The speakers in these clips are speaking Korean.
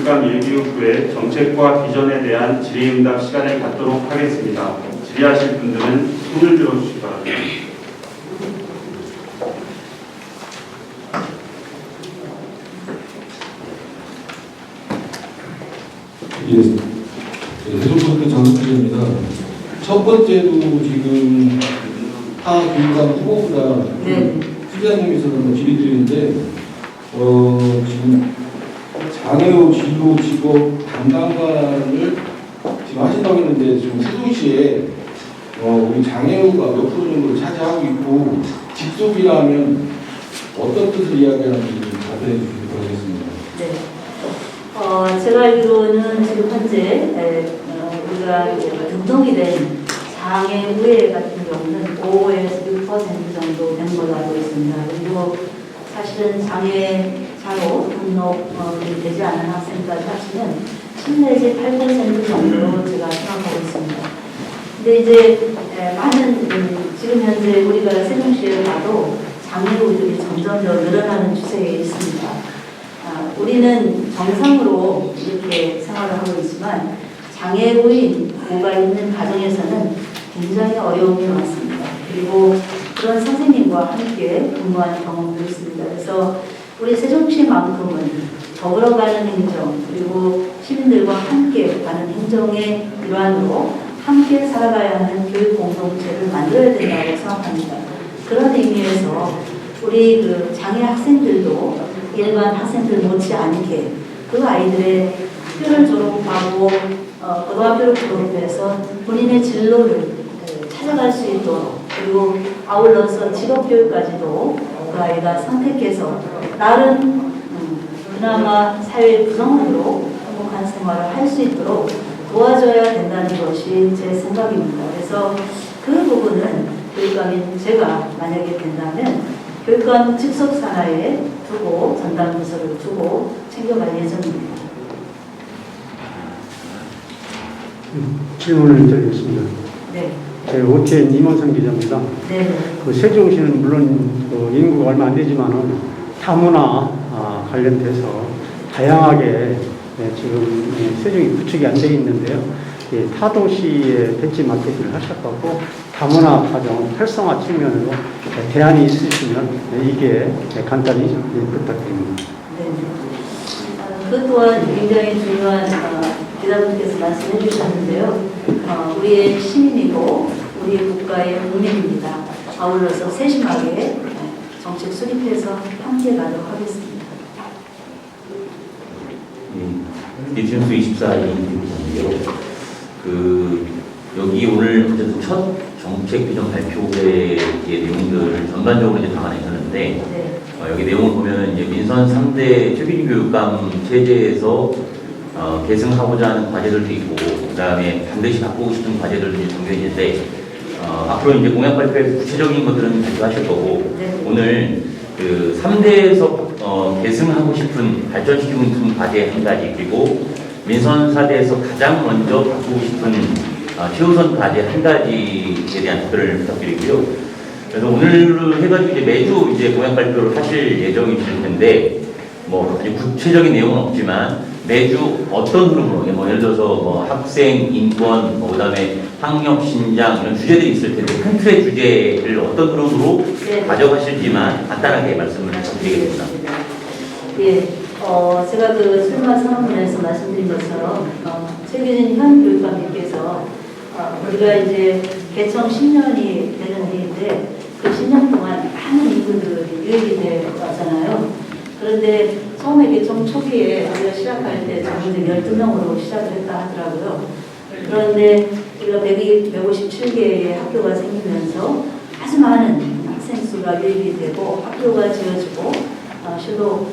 교육감 1교육부의 정책과 비전에 대한 질의응답 시간을 갖도록 하겠습니다. 질의하실 분들은 손을 들어주시기 바랍니다. 대전고등학교 장학준입니다. 첫 번째도 지금 타 교육감 후보보다 수장님께서 질의드리는데 지금 장애우 진로 직업 담당관을 지금 하신다고 했는데 지금 세종시에 우리 장애우가 몇 프로 정도를 차지하고 있고 직속이라면 어떤 뜻을 이야기하는지 답변해 주시기 바라겠습니다. 네. 제가 알기로는 지금 현재 우리가 등록이 된 장애우회 같은 경우는 5에서 6% 정도 되는 걸로 알고 있습니다. 그리고 사실은 장애자로 등록이 되지 않은 학생까지 합치면 10 내지 8% 정도로 제가 생각하고 있습니다. 근데 이제 많은 지금 현재 우리가 세종시에 가도 장애우들이 점점 더 늘어나는 추세에 있습니다. 우리는 정상으로 이렇게 생활을 하고 있지만 장애우가 있는 가정에서는 굉장히 어려움이 많습니다. 그리고 그런 선생님과 함께 근무하는 경험도 있습니다. 그래서 우리 세종시만큼은 더불어가는 행정 그리고 시민들과 함께 가는 행정의 일환으로 함께 살아가야 하는 교육 공동체를 만들어야 된다고 생각합니다. 그런 의미에서 우리 그 장애 학생들도 일반 학생들 못지않게 그 아이들의 학교를 졸업하고 고등학교를 졸업해서 본인의 진로를 찾아갈 수 있도록 그리고 아울러서 직업교육까지도 그 아이가 선택해서 나름 그나마 사회 구성원으로 행복한 생활을 할 수 있도록 도와줘야 된다는 것이 제 생각입니다. 그래서 그 부분은 교육감인 제가 만약에 된다면 교육감 직속 산하에 두고 전담 부서를 두고 챙겨갈 예정입니다. 질문을 드리겠습니다. 네. OTN 임원선 기자입니다. 네. 그 세종시는 물론 인구가 얼마 안 되지만은 다문화 관련돼서 다양하게 지금 세종이 구축이 안 되어 있는데요. 타도시에 벤치 마케팅을 하셨고 다문화 가정 활성화 측면으로 대안이 있으시면 이게 간단히 부탁드립니다. 네. 그 또한 굉장히 중요한 기자분께서 말씀해 주셨는데요. 우리의 시민이고 우리 국가의 국민입니다. 아울러서 세심하게 정책 수립해서 함께 가도록 하겠습니다. 이준수 24인데요. 여기 오늘 어쨌든 첫 정책 비전 발표회의 내용들을 전반적으로 이제 담아내셨는데 네. 여기 내용을 보면 이제 민선 3대 최빈 교육감 체제에서 계승하고자 하는 과제들도 있고 그다음에 반드시 바꾸고 싶은 과제들도 담겨 있는데 앞으로 이제 공약 발표에서 구체적인 것들은 발표하실 거고 네. 오늘 그 3대에서 계승하고 싶은 발전시키고 싶은 과제 한 가지 그리고 민선 4대에서 가장 먼저 바꾸고 싶은 최우선 과제 한 가지에 대한 답변을 부탁드리고요. 그래서 오늘 해가지고 이제 매주 이제 공약 발표를 하실 예정이실 텐데 뭐 아주 구체적인 내용은 없지만 매주 어떤 흐름으로 뭐 예를 들어서 뭐 학생 인권 그다음에 학력 신장 이런 주제들이 있을 텐데 큰 틀의 주제를 어떤 흐름으로 가져가실지만 간단하게 말씀을 드리겠습니다. 예, 제가 그 출마 선언문에서 말씀드린 것처럼 최규진 현 교육감님께서 우리가 이제 개청 10년이 되는 해인데 그 10년 동안 많은 인구들이 유입이 되었잖아요. 그런데 처음에 개청 초기에 우리가 시작할 때 전부 12명으로 시작을 했다 하더라고요. 그런데 우리가 157개의 학교가 생기면서 아주 많은 학생 수가 유입이 되고 학교가 지어지고 실로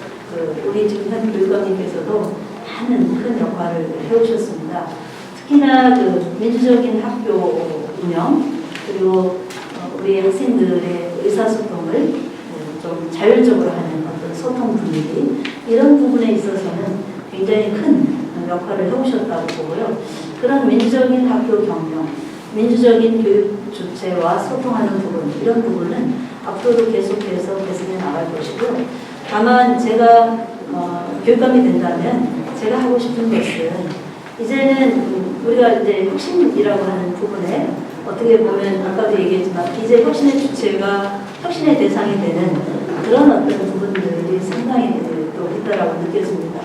우리 지금 현 교육감님께서도 많은 큰 역할을 해오셨습니다. 특히나 그 민주적인 학교 운영 그리고 우리 학생들의 의사소통을 좀 자율적으로 하는 어떤 소통 분위기 이런 부분에 있어서는 굉장히 큰 역할을 해오셨다고 보고요. 그런 민주적인 학교 경영, 민주적인 교육 주체와 소통하는 부분 이런 부분은 앞으로도 계속해서 개선해 나갈 것이고요. 다만 제가 교육감이 된다면 제가 하고 싶은 것은 이제는 우리가 이제 혁신이라고 하는 부분에 어떻게 보면 아까도 얘기했지만 이제 혁신의 주체가 혁신의 대상이 되는 그런 어떤 부분들이 상당히 또 있다라고 느껴집니다.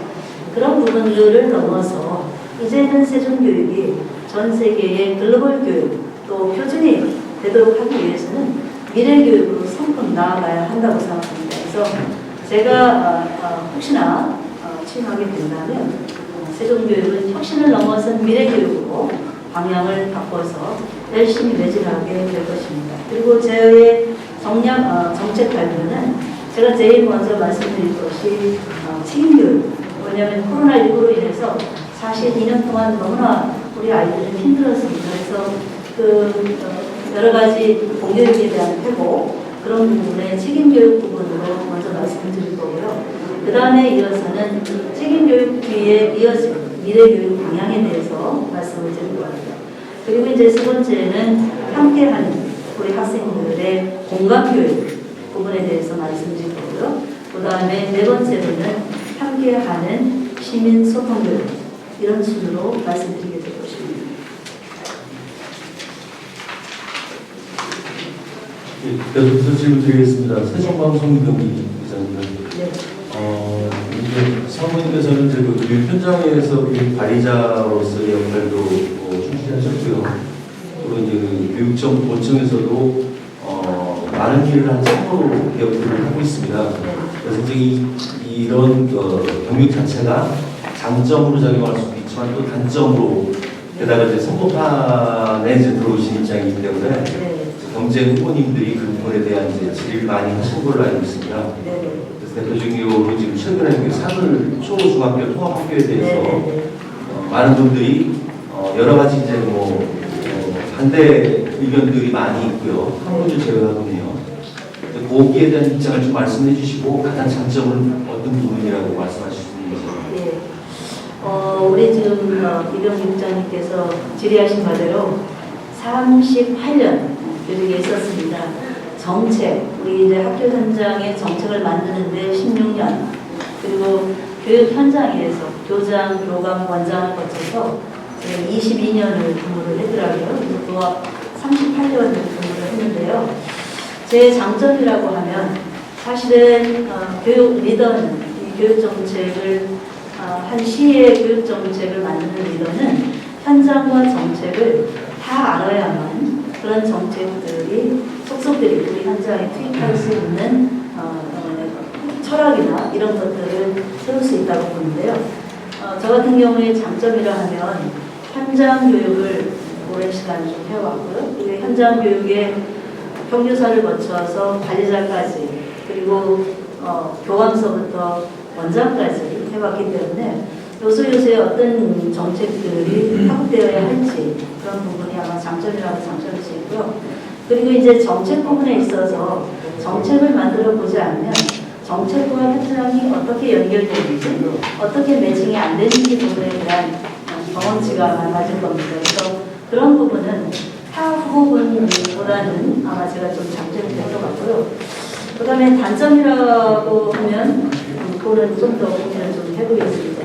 그런 부분들을 넘어서 이제는 세종교육이 전 세계의 글로벌 교육 또 표준이 되도록 하기 위해서는 미래교육으로 성큼 나아가야 한다고 생각합니다. 그래서 제가 혹시나 취임하게 된다면 세종교육은 혁신을 넘어선 미래교육으로 방향을 바꿔서 열심히 매진하게 될 것입니다. 그리고 저의 정책 발표는 제가 제일 먼저 말씀드릴 것이 책임교육. 왜냐하면 코로나19로 인해서 사실 2년 동안 너무나 우리 아이들은 힘들었습니다. 그래서 여러 가지 공교육에 대한 회복 그런 부분에 책임교육 부분으로 먼저 말씀드릴 거고요. 그 다음에 이어서는 책임교육 뒤에 이어진 미래교육 방향에 대해서 말씀을 드릴 겁니다. 그리고 이제 세 번째는 함께하는 우리 학생들의 공감교육 부분에 대해서 말씀드릴 거고요. 그 다음에 네 번째로는 함께하는 시민소통교육 이런 순으로 말씀드리게 될 것입니다. 계속해서 질문 드리겠습니다. 세종방송 이병기 기자입니다. 네. 이제 사모님께서는 이제 그 교육 현장에서 교육 관리자로서의 역할도 충실하셨고요. 그리고 이제 그 교육청 본청에서도 많은 일을 한 참고로 기업들을 하고 있습니다. 그래서 이제 이런 경육 자체가 장점으로 작용할 수도 있지만 또 단점으로 게다가 이제 선거판에 이제 들어오신 입장이기 때문에 경제 후보님들이 그 부분에 대한 이제 질의를 많이 하신 걸로 알고 있습니다. 그래서 대표적으로 지금 최근에 그 사글 초중학교 통합학교에 대해서 많은 분들이 여러 가지 이제 반대 의견들이 많이 있고요. 한 분을 제외하고는요. 거기에 대한 입장을 좀 말씀해 주시고 가장 장점은 어떤 부분이라고 말씀하실 수 있는지. 네. 우리 지금 이병기 국장님께서 질의하신 바대로 38년 교육에 있었습니다. 정책, 우리 이제 학교 현장의 정책을 만드는데 16년, 그리고 교육 현장에서 교장, 교감, 원장을 거쳐서 22년을 근무를 했더라고요. 그래서 또 38년을 근무를 했는데요. 제 장점이라고 하면 사실은 교육 리더는 이 교육 정책을 한 시의 교육 정책을 만드는 리더는 현장과 정책을 다 알아야만 그런 정책들이 속속들이 우리 현장에 투입할 수 있는 철학이나 이런 것들을 세울 수 있다고 보는데요. 저 같은 경우에 장점이라 하면 현장 교육을 오랜 시간 좀 해왔고요. 그리고 현장 교육에 평교사를 거쳐서 관리자까지 그리고 교감서부터 원장까지 해왔기 때문에 요새 어떤 정책들이 파급되어야 할지 그런 부분이 아마 장점이라고 장점일 수 있고요. 그리고 이제 정책 부분에 있어서 정책을 만들어 보지 않으면 정책과 현장이 어떻게 연결되는지 어떻게 매칭이 안 되는지 부분에 대한 경험치가 많아질 겁니다. 그래서 그런 부분은 타 후보군보다는 아마 제가 좀 장점이 될 것 같고요. 그 다음에 단점이라고 하면 그거는 좀 더 고민을 좀 해보겠습니다.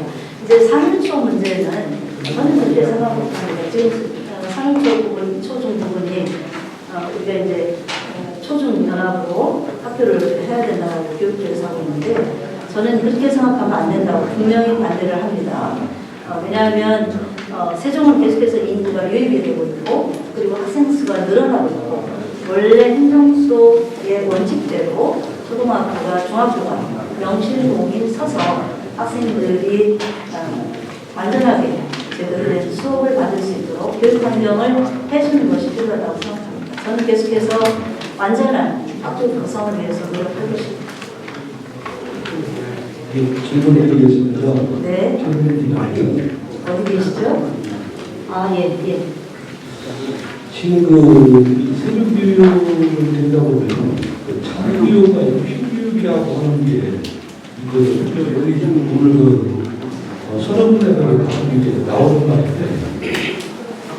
이제 3일초 문제는 저는 그렇게 생각을 합니다. 지금 3일초 부분, 초중 부분이 우리가 이제 초중 연합으로 학교를 해야 된다고 교육부에서 하고 있는데 저는 그렇게 생각하면 안 된다고 분명히 반대를 합니다. 왜냐하면 세종은 계속해서 인구가 유입이 되고 있고 그리고 학생 수가 늘어나고 있고 원래 행정소의 원칙대로 초등학교가 중학교가 명실공히 서서 학생들이 완전하게 제대로 된 수업을 받을 수 있도록 교육 환경을 해주는 것이 필요하다고 생각합니다. 저는 계속해서 완전한 학교 구성을 위해서 노력할 것입니다. 질문 드리겠습니다. 네. 어디 계시죠? 예. 지금 세종교육을 된다고 보면 참교육과 필교육이라고 하는 게 여기 지금 오늘 선언문에서 이게 나오는 말인데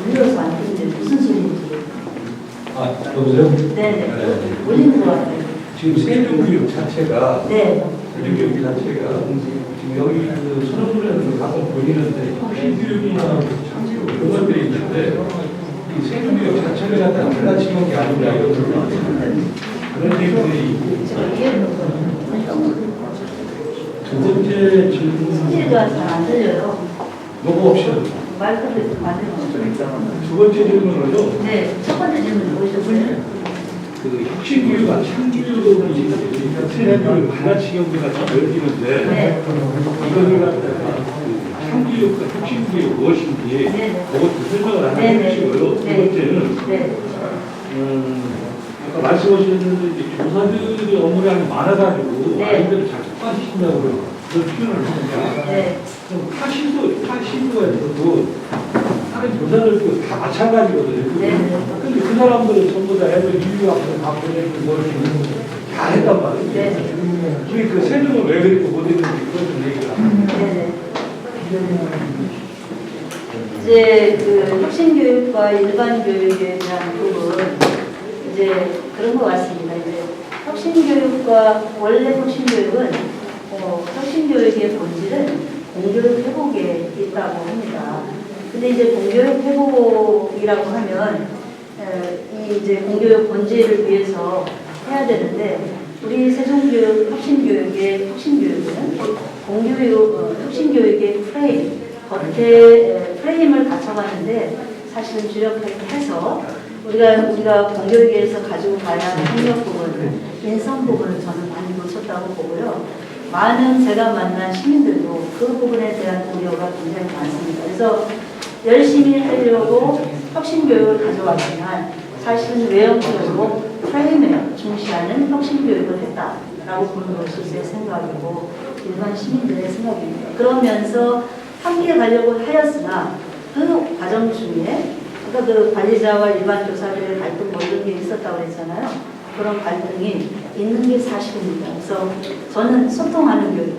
올려서 안 되는데 무슨 소리인지. 여보세요? 네네. 올리는 것 같아요. 지금 세종교육 자체가 네. 세종교육 자체가 지금 여기 그 선언문에서 가끔 보이는데 혁신교육이나 창의교육 이런 것들이 있는데 이 세종교육 자체를 갖다가 갈라치는 게 아니라 이런 그런 얘기들이 있고 두 번째 질문 소리가 잘 안 들려요. 너무 없이 마이크를 안 들려요. 두 번째 질문은요. 네, 첫 번째 질문 보시죠. 그 혁신교육과 창의교육이 세대를 갈라치기 경계가 좀 넓히는데 네. 이거를 갖다가 그 창의교육과 혁신교육 무엇인지 네. 그것도 설명을 하나 네. 해주시고요. 두 네. 번째는 네. 아까 말씀하셨는데 이제 교사들이 업무량이 많아가지고 네. 아이들을 잘 속관시킨다고 그런 표현을 하는데 네. 그럼 타시도에서도 다른 교사들도 다 마찬가지거든요. 네. 근데 그 사람들은 전부 다 애들 유유하고 다 보내고 뭐 이렇게 다 했단 말이에요. 네. 우리 그 세종을 왜 그렇게 못했는지 그걸 좀 얘기를 하면. 네네. 이제 그 혁신교육과 일반 교육에 대한 부분 이제 그런 것 같습니다. 이제 혁신교육과 원래 혁신교육은 혁신교육의 본질은 공교육 회복에 있다고 합니다. 근데 이제 공교육 회복이라고 하면 이 이제 공교육 본질을 위해서 해야 되는데 우리 세종교육 혁신교육의 혁신교육은 공교육 혁신교육의 프레임 겉에 프레임을 갖춰가는데 사실은 주력해서 우리가 공교육에서 가지고 가야 하는 학력 부분을 인성 부분을 저는 많이 놓쳤다고 보고요. 많은 제가 만난 시민들도 그 부분에 대한 우려가 굉장히 많습니다. 그래서 열심히 하려고 혁신교육을 가져왔지만 사실은 외형적으로 프레임에 중시하는 혁신교육을 했다라고 보는 것이 제 생각이고 일반 시민들의 생각입니다. 그러면서 함께 가려고 하였으나 그 과정 중에 아까 그 관리자와 일반 교사들의 갈등 뭐 이런 게 있었다고 했잖아요. 그런 갈등이 있는 게 사실입니다. 그래서 저는 소통하는 교육,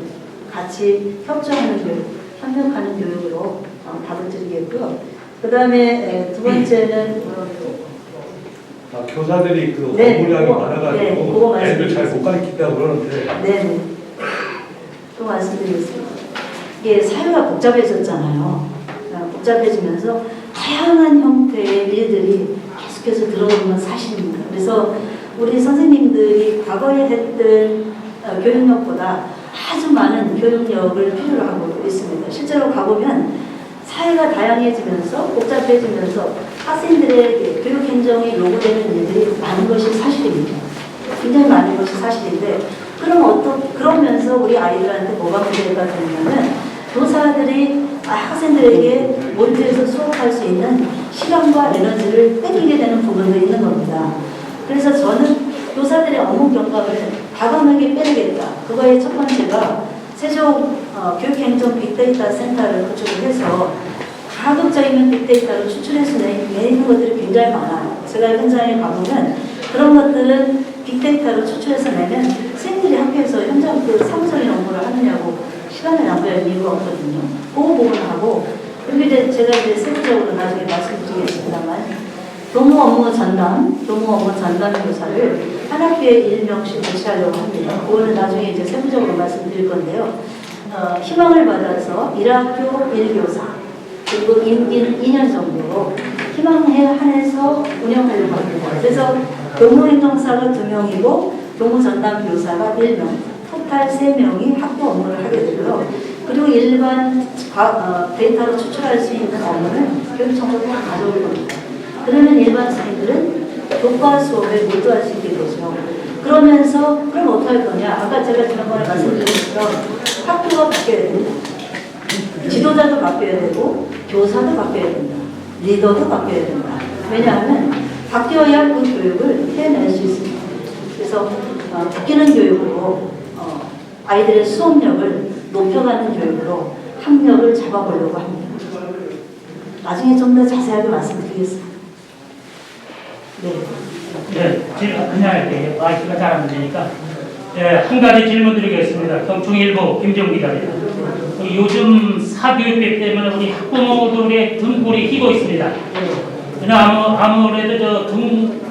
같이 협조하는 교육, 협력하는 교육으로 답을 드리겠고요. 그 다음에 두 번째는 교사들이 그 네, 업무량이 그거, 많아가지고 네, 그거 애들 잘 못 가르친다고 그러는데 네, 또 말씀드리겠습니다. 이게 사회가 복잡해졌잖아요. 복잡해지면서 다양한 형태의 일들이 계속해서 들어오는 건 사실입니다. 그래서 우리 선생님들이 과거에 했던 교육력보다 아주 많은 교육력을 필요로 하고 있습니다. 실제로 가보면 사회가 다양해지면서 복잡해지면서 학생들의 교육 행정이 요구되는 일들이 많은 것이 사실입니다. 굉장히 많은 것이 사실인데 그러면서 우리 아이들한테 뭐가 문제가 되냐면 교사들이 학생들에게 몰두해서 수업할 수 있는 시간과 에너지를 뺏기게 되는 부분도 있는 겁니다. 그래서 저는 교사들의 업무 경감을 과감하게 빼내겠다. 그거의 첫 번째가 세종 교육행정 빅데이터 센터를 구축을 해서 가급적이면 빅데이터를 추출해서 내는 것들이 굉장히 많아요. 제가 현장에 가보면 그런 것들은 빅데이터로 추출해서 내면 선생님들이 학교에서 현장 그 사무적인 업무를 하느냐고 시간을 낭비할 이유가 없거든요. 그 부분하고 그리고 이제 제가 이제 세부적으로 나중에 말씀드리겠습니다만 교무 업무 전담 교사를 한 학교에 1명씩 배치하려고 합니다. 그거는 나중에 이제 세부적으로 말씀드릴 건데요. 희망을 받아서 1학교 1교사 그리고 임기는 2년 정도 희망에 한해서 운영하려고 합니다. 그래서 교무행정사가 2명이고 교무전담 교사가 1명, 토탈 3명이 학교 업무를 하게 되고요. 그리고 일반 데이터로 추출할 수 있는 업무는 교육청으로 다 가져올 겁니다. 그러면 일반 선생님들은 교과 수업에 몰두할 수 있게 되죠. 그러면서 그럼 어떻게 할 거냐? 아까 제가 지난번에 말씀드린 것처럼 학교가 바뀌어야 됩니다. 지도자도 바뀌어야 되고 교사도 바뀌어야 된다. 리더도 바뀌어야 된다. 왜냐하면 바뀌어야 그 교육을 해낼 수 있습니다. 그래서 바뀌는 교육으로 아이들의 수업력을 높여가는 교육으로 학력을 잡아보려고 합니다. 나중에 좀 더 자세하게 말씀드리겠습니다. 네. 네, 그냥 할게요. 말씀을 잘하면 되니까. 네, 한 가지 질문 드리겠습니다. 경충일보 김정 기자입니다. 요즘 사교육비 때문에 우리 학부모들의 등골이 휘고 있습니다. 아무래도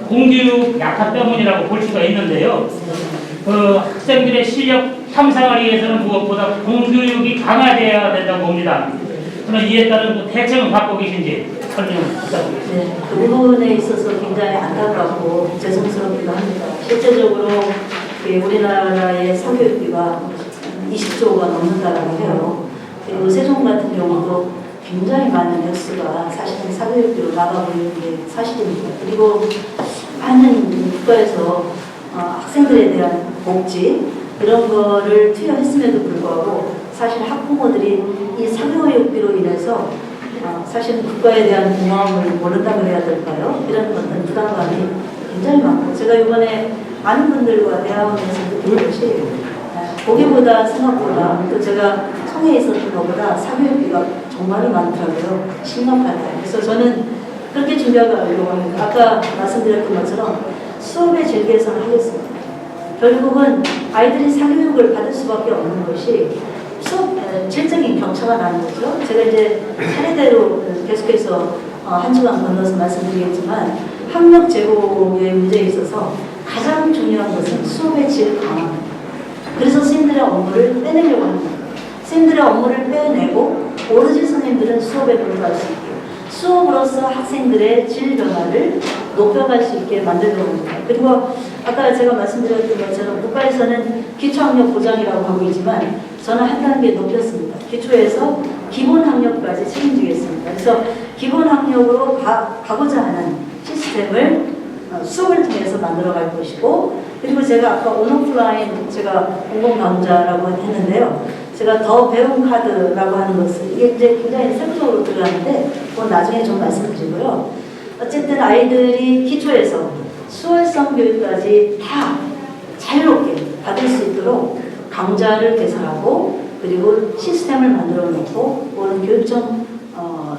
공교육 약화 때문이라고 볼 수가 있는데요. 학생들의 실력 참상을 위해서는 무엇보다 공교육이 강화되어야 된다고 봅니다. 그럼 이에 따른 그 대책은 갖고 계신지 설명 부탁드리겠습니다. 네, 그 부분에 있어서 굉장히 안타깝고 죄송스럽기도 합니다. 실제적으로 우리나라의 사교육비가 20조가 넘는다라고 해요. 그리고 세종 같은 경우도 굉장히 많은 액수가 사실은 사교육비로 나가고 있는 게 사실입니다. 그리고 많은 국가에서 학생들에 대한 복지 이런 거를 투여했음에도 불구하고 사실 학부모들이 이 사교육비로 인해서 사실 국가에 대한 고마움을 모른다고 해야 될까요? 이런 어떤 부담감이 굉장히 많고 제가 이번에 많은 분들과 대화하면서 느낀 것이 보기보다 생각보다 또 제가 청에 있었던 것보다 사교육비가 정말 많더라고요. 심각하다. 그래서 저는 그렇게 준비하려고 합니다. 아까 말씀드렸던 것처럼 수업의 질 개선을 하겠습니다. 결국은 아이들이 사교육을 받을 수밖에 없는 것이 수업 질적인 격차가 나는 거죠. 제가 이제 차례대로 계속해서 한 주간 건너서 말씀드리겠지만 학력 제공의 문제에 있어서 가장 중요한 것은 수업의 질 강화입니다. 그래서 선생님들의 업무를 빼내려고 합니다. 선생님들의 업무를 빼내고 오로지 선생님들은 수업에 불과할 수 있게 수업으로서 학생들의 질 변화를 높여갈 수 있게 만들려고 합니다. 그리고 아까 제가 말씀드렸던 것처럼 국가에서는 기초학력 보장이라고 하고 있지만 저는 한 단계 높였습니다. 기초에서 기본학력까지 책임지겠습니다. 그래서 기본학력으로 가고자 하는 시스템을 수업을 통해서 만들어갈 것이고 그리고 제가 아까 온오프라인 제가 공공 강좌라고 했는데요. 제가 더 배움 카드라고 하는 것을 이게 이제 굉장히 세부적으로 들어가는데 그건 나중에 좀 말씀드리고요. 어쨌든 아이들이 기초에서 수월성 교육까지 다 자유롭게 받을 수 있도록 강좌를 개설하고 그리고 시스템을 만들어 놓고 그건 교육청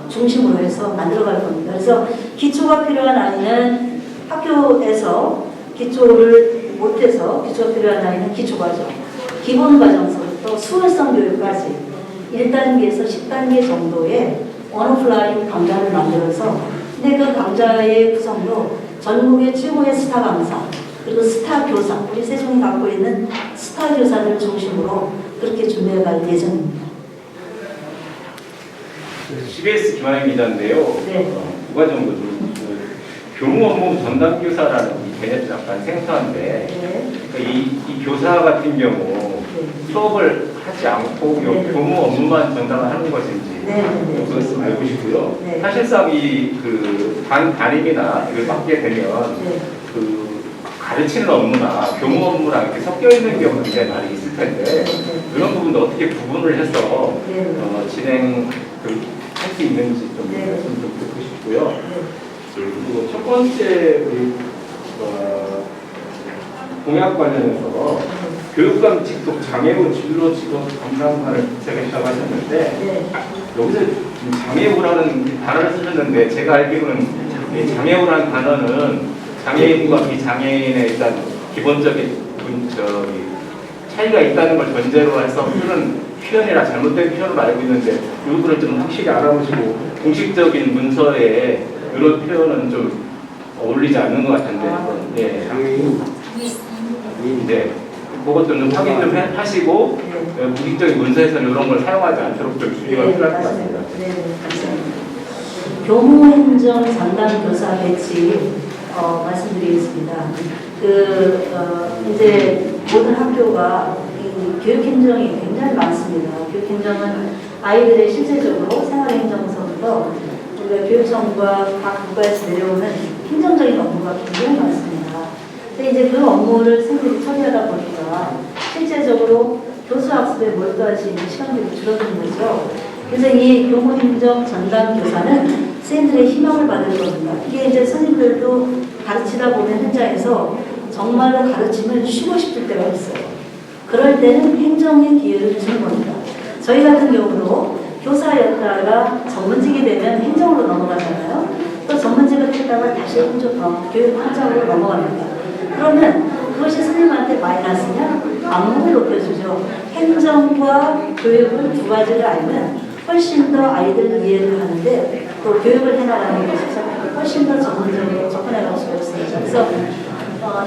중심으로 해서 만들어 갈 겁니다. 그래서 기초가 필요한 아이는 학교에서 기초를 못해서 기초가 필요한 아이는 기초과정, 기본과정서부터 수월성 교육까지 1단계에서 10단계 정도의 온오프라인 강좌를 만들어서 근데 그 강좌의 구성도 전국의 최고의 스타 강사 그리고 스타 교사 우리 세종이 갖고 있는 스타 교사를 중심으로 그렇게 준비해갈 예정입니다. CBS 김한영 기자인데요. 네. 두 가지 정도 좀 교무 업무 전담 교사라는 이 개념이 약간 생소한데 네. 그러니까 이 교사 같은 경우 네. 수업을 하지 않고 네. 교무 업무만 전담을 하는 것인지 네. 네. 그것을 알고 싶고요. 네. 사실상 이 담임이나 이걸 맡게 되면 네. 그 가르치는 업무나 교무 업무랑 이렇게 섞여 있는 경우가 굉장히 많이 있을 텐데 그런 부분도 어떻게 구분을 해서 네. 진행 할 수 있는지 좀 네. 말씀 좀 듣고 싶고요. 네. 그리고 첫 번째 우리 공약 관련해서 교육감 직속 장애우 진로 직업 담당관을 구체화했다고 하셨는데 네. 여기서 장애우라는 단어를 쓰셨는데 제가 알기로는 이 장애우라는 단어는 장애인과 비장애인의 일단 기본적인 차이가 있다는 걸 전제로 해서 쓰는 표현이라 잘못된 표현으로 알고 있는데 이 부분을 좀 확실히 알아보시고 공식적인 문서에 이런 표현은 좀 어울리지 않는 것 같은데 예. 장애인 네. 그것도 좀 확인 좀 하시고 공식적인 문서에서는 이런 걸 사용하지 않도록 좀 주의가 필요할 것 같습니다. 네, 감사합니다. 교무행정 장담 교사 배치 말씀드리겠습니다. 이제 모든 학교가 이 교육행정이 굉장히 많습니다. 교육행정은 아이들의 실제적으로 생활행정서부터 우리가 교육청과 각 국가에서 내려오는 행정적인 업무가 굉장히 많습니다. 근데 이제 그 업무를 선생님이 처리하다 보니까 실제적으로 교수학습에 몰두할 수 있는 시간들이 줄어드는 거죠. 그래서 이 교무행정 전담 교사는 선생님들의 희망을 받을 겁니다. 이게 이제 선생님들도 가르치다 보면 현장에서 정말로 가르치면 쉬고 싶을 때가 있어요. 그럴 때는 행정의 기회를 주는 겁니다. 저희 같은 경우도 교사였다가 전문직이 되면 행정으로 넘어가잖아요. 또 전문직을 했다가 다시 교육 현장으로 넘어갑니다. 그러면 그것이 선생님한테 마이너스냐? 악몽을 높여주죠. 행정과 교육을 두 가지를 알면 훨씬 더 아이들 이해를 하는데 또 교육을 해나가는 것이 훨씬 더 전문적으로 접근해갈 수가 있습니다. 그래서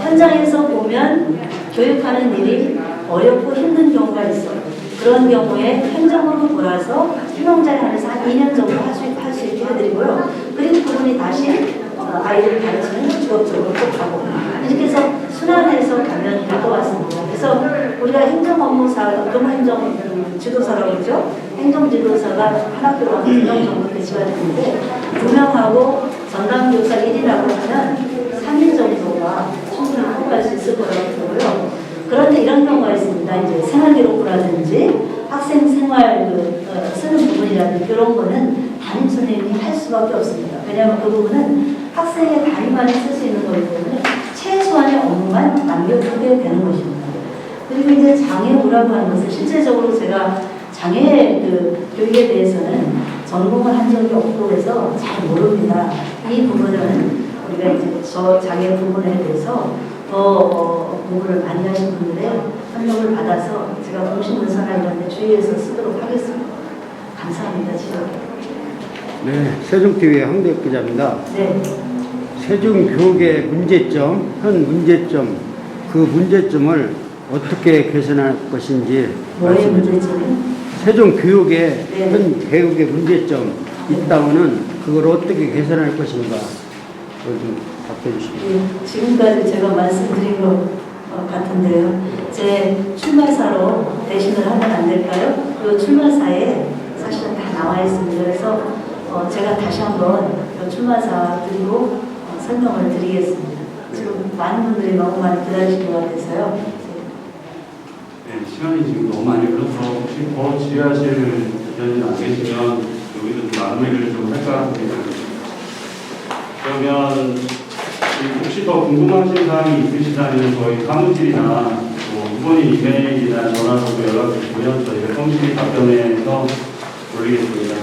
현장에서 보면 교육하는 일이 어렵고 힘든 경우가 있어요. 그런 경우에 행정으로 돌아서 수명자에 한해서 한 2년 정도 할 수 있게 해드리고요. 그리고 그분이 다시 아이들 가르치는 직업적으로 또 가고 이렇게 해서 순환해서 가면 될 것 같습니다. 그래서 우리가 행정업무사, 행정 지도사라고 그러죠. 행정지도사가 한 학교로 한 2명 정도 배치가 되는데 2명하고 전담교사 1이라고 하면 3인 정도가 충분히 확보할 수 있을 거라고 보고요. 그런데 이런 경우가 있습니다. 이제 생활기록부라든지 학생 생활 쓰는 부분이라든지 이런 거는 담임 선생님이 할 수밖에 없습니다. 왜냐하면 그 부분은 학생의 담임만이 쓸 수 있는 거기 때문에 최소한의 업무만 남겨두게 되는 것입니다. 그리고 이제 장애우라고 하는 것은 실제적으로 제가 장애 교육에 대해서는 전공을 한 적이 없고 해서 잘 모릅니다. 이 부분은 우리가 이제 저 장애 부분에 대해서 더 공부를 많이 하신 분들의 설명을 받아서 제가 공시문서나 이런 데 주의해서 쓰도록 하겠습니다. 감사합니다. 지금. 네, 세종TV의 황대혁 기자입니다. 네. 세종교육의 문제점, 현 문제점, 그 문제점을 어떻게 개선할 것인지 뭐의 문제점이요? 세종교육의 네. 현 교육의 문제점 있다면은 그걸 어떻게 개선할 것인가 그걸 좀 답해 주시죠. 예, 지금까지 제가 말씀드린 것 같은데요. 제 출마사로 대신을 하면 안 될까요? 그 출마사에 사실은 다 나와 있습니다. 그래서 제가 다시 한번 그 출마사 드리고 설명을 드리겠습니다. 지금 많은 분들이 너무 많이 기다리신 것 같아서요. 네, 시간이 지금 너무 많이 흘러서 혹시 더 질의하실 의견이 안 계시면 여기도 좀 마무리를 좀 할까 합니다. 그러면 혹시 더 궁금하신 사항이 있으시다면 저희 사무실이나 뭐 후보님 이메일이나 전화로 연락 주시면 저희가 성실히 답변해서 올리겠습니다.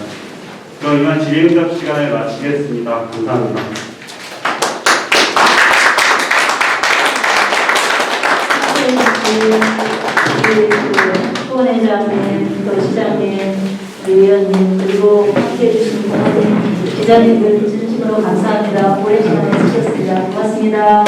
그럼 이만 질의응답 시간을 마치겠습니다. 감사합니다. 후원회장님, 또 시장님, 위원님, 그리고 함께해 주신 부모님, 기자님들 진심으로 감사합니다. 오랜 시간 해주셨습니다. 고맙습니다.